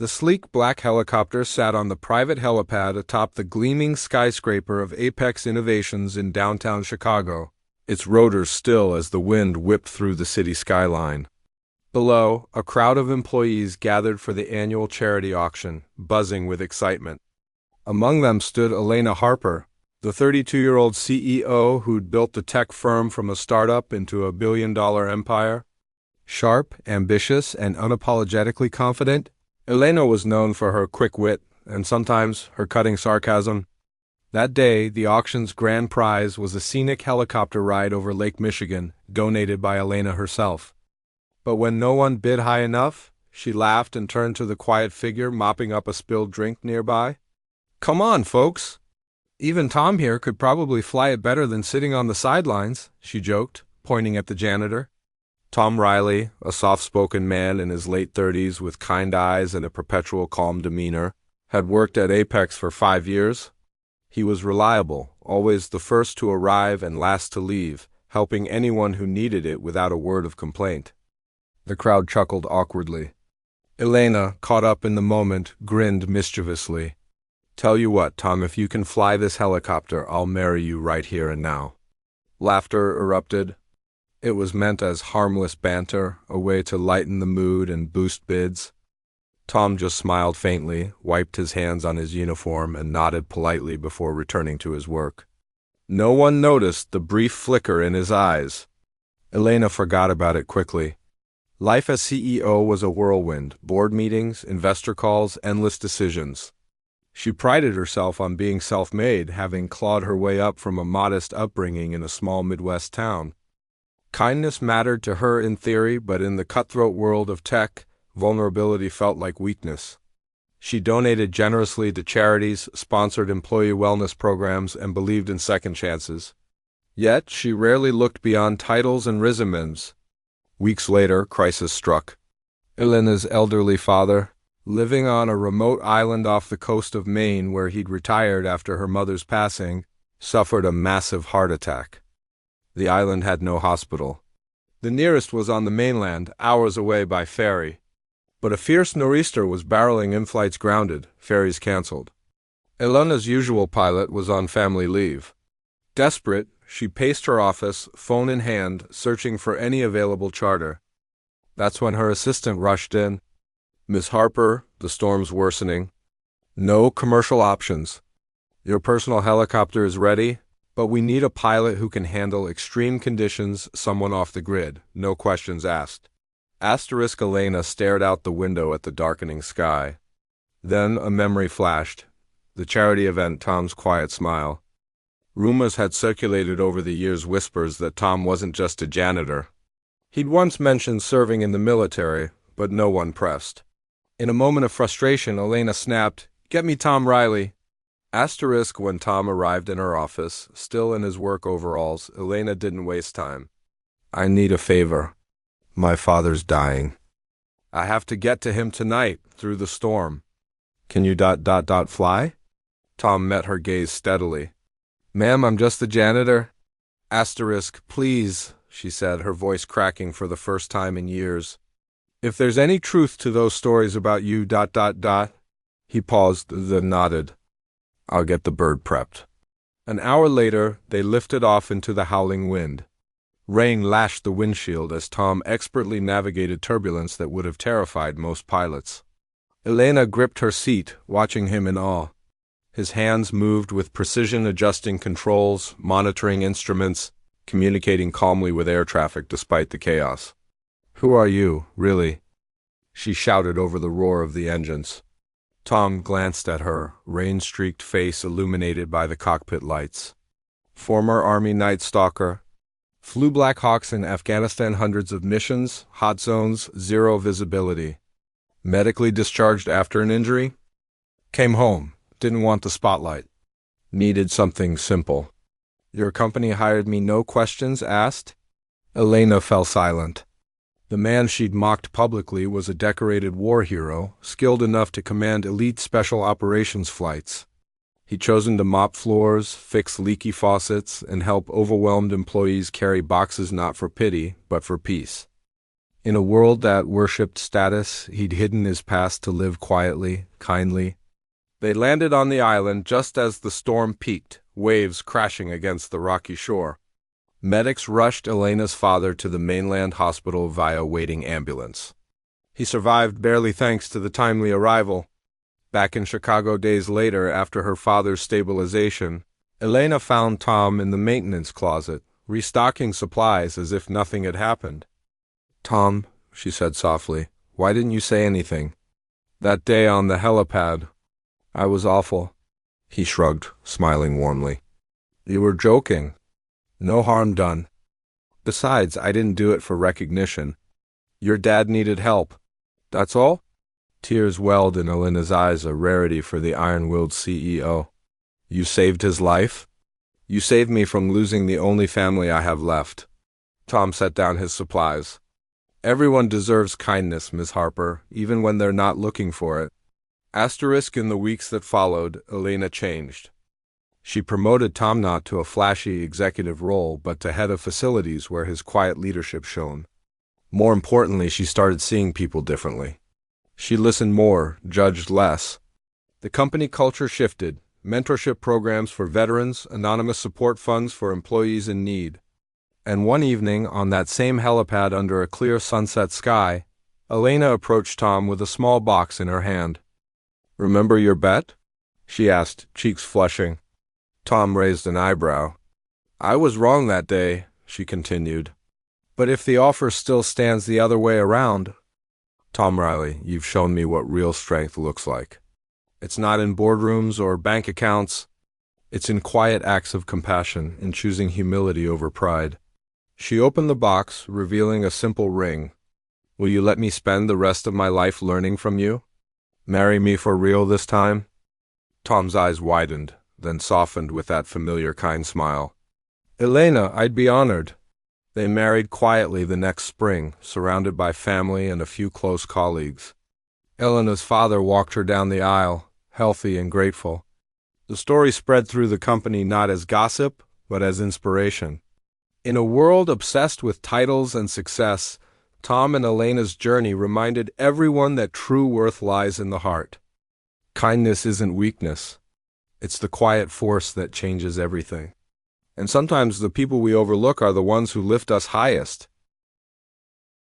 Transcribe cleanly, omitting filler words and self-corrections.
The sleek black helicopter sat on the private helipad atop the gleaming skyscraper of Apex Innovations in downtown Chicago, its rotors still as the wind whipped through the city skyline. Below, a crowd of employees gathered for the annual charity auction, buzzing with excitement. Among them stood Elena Harper, the 32-year-old CEO who'd built the tech firm from a startup into a billion-dollar empire. Sharp, ambitious, and unapologetically confident, Elena was known for her quick wit and sometimes her cutting sarcasm. That day, the auction's grand prize was a scenic helicopter ride over Lake Michigan, donated by Elena herself. But when no one bid high enough, she laughed and turned to the quiet figure mopping up a spilled drink nearby. "Come on, folks! Even Tom here could probably fly it better than sitting on the sidelines," she joked, pointing at the janitor. Tom Reilly, a soft-spoken man in his late 30s with kind eyes and a perpetual calm demeanor, had worked at Apex for 5 years. He was reliable, always the first to arrive and last to leave, helping anyone who needed it without a word of complaint. The crowd chuckled awkwardly. Elena, caught up in the moment, grinned mischievously. "Tell you what, Tom, if you can fly this helicopter, I'll marry you right here and now." Laughter erupted. It was meant as harmless banter, a way to lighten the mood and boost bids. Tom just smiled faintly, wiped his hands on his uniform, and nodded politely before returning to his work. No one noticed the brief flicker in his eyes. Elena forgot about it quickly. Life as CEO was a whirlwind: board meetings, investor calls, endless decisions. She prided herself on being self-made, having clawed her way up from a modest upbringing in a small Midwest town. Kindness mattered to her in theory, but in the cutthroat world of tech, vulnerability felt like weakness. She donated generously to charities, sponsored employee wellness programs, and believed in second chances. Yet, she rarely looked beyond titles and resumes. Weeks later, crisis struck. Elena's elderly father, living on a remote island off the coast of Maine where he'd retired after her mother's passing, suffered a massive heart attack. The island had no hospital. The nearest was on the mainland, hours away by ferry. But a fierce nor'easter was barreling in flights grounded, ferries canceled. Elena's usual pilot was on family leave. Desperate, she paced her office, phone in hand, searching for any available charter. That's when her assistant rushed in. "Miss Harper, the storm's worsening. No commercial options. Your personal helicopter is ready, but we need a pilot who can handle extreme conditions, someone off the grid, no questions asked." Elena stared out the window at the darkening sky. Then a memory flashed. The charity event, Tom's quiet smile. Rumors had circulated over the years, whispers that Tom wasn't just a janitor. He'd once mentioned serving in the military, but no one pressed. In a moment of frustration, Elena snapped, "Get me Tom Reilly." When Tom arrived in her office, still in his work overalls, Elena didn't waste time. "I need a favor. My father's dying. I have to get to him tonight, through the storm. Can you fly?" Tom met her gaze steadily. "Ma'am, I'm just the janitor." "Please," she said, her voice cracking for the first time in years. "If there's any truth to those stories about you, He paused, then nodded. "I'll get the bird prepped." An hour later, they lifted off into the howling wind. Rain lashed the windshield as Tom expertly navigated turbulence that would have terrified most pilots. Elena gripped her seat, watching him in awe. His hands moved with precision, adjusting controls, monitoring instruments, communicating calmly with air traffic despite the chaos. "Who are you, really?" she shouted over the roar of the engines. Tom glanced at her, rain-streaked face illuminated by the cockpit lights. "Former Army Night Stalker. Flew Black Hawks in Afghanistan, hundreds of missions, hot zones, zero visibility. Medically discharged after an injury. Came home, didn't want the spotlight. Needed something simple. Your company hired me, no questions asked?" Elena fell silent. The man she'd mocked publicly was a decorated war hero, skilled enough to command elite special operations flights. He'd chosen to mop floors, fix leaky faucets, and help overwhelmed employees carry boxes not for pity, but for peace. In a world that worshipped status, he'd hidden his past to live quietly, kindly. They landed on the island just as the storm peaked, waves crashing against the rocky shore. Medics rushed Elena's father to the mainland hospital via waiting ambulance. He survived barely thanks to the timely arrival. Back in Chicago days later, after her father's stabilization, Elena found Tom in the maintenance closet, restocking supplies as if nothing had happened. "Tom," she said softly, "why didn't you say anything? That day on the helipad, I was awful." He shrugged, smiling warmly. "You were joking. No harm done. Besides, I didn't do it for recognition. Your dad needed help. That's all?" Tears welled in Elena's eyes, a rarity for the iron-willed CEO. "You saved his life? You saved me from losing the only family I have left." Tom set down his supplies. "Everyone deserves kindness, Miss Harper, even when they're not looking for it." In the weeks that followed, Elena changed. She promoted Tom not to a flashy executive role, but to head of facilities where his quiet leadership shone. More importantly, she started seeing people differently. She listened more, judged less. The company culture shifted: mentorship programs for veterans, anonymous support funds for employees in need. And one evening, on that same helipad under a clear sunset sky, Elena approached Tom with a small box in her hand. "Remember your bet?" she asked, cheeks flushing. Tom raised an eyebrow. "I was wrong that day," she continued. "But if the offer still stands the other way around—" "Tom Reilly, you've shown me what real strength looks like. It's not in boardrooms or bank accounts. It's in quiet acts of compassion, in choosing humility over pride." She opened the box, revealing a simple ring. "Will you let me spend the rest of my life learning from you? Marry me for real this time?" Tom's eyes widened, then softened with that familiar kind smile. "Elena, I'd be honored." They married quietly the next spring, surrounded by family and a few close colleagues. Elena's father walked her down the aisle, healthy and grateful. The story spread through the company not as gossip, but as inspiration. In a world obsessed with titles and success, Tom and Elena's journey reminded everyone that true worth lies in the heart. Kindness isn't weakness. It's the quiet force that changes everything. And sometimes the people we overlook are the ones who lift us highest.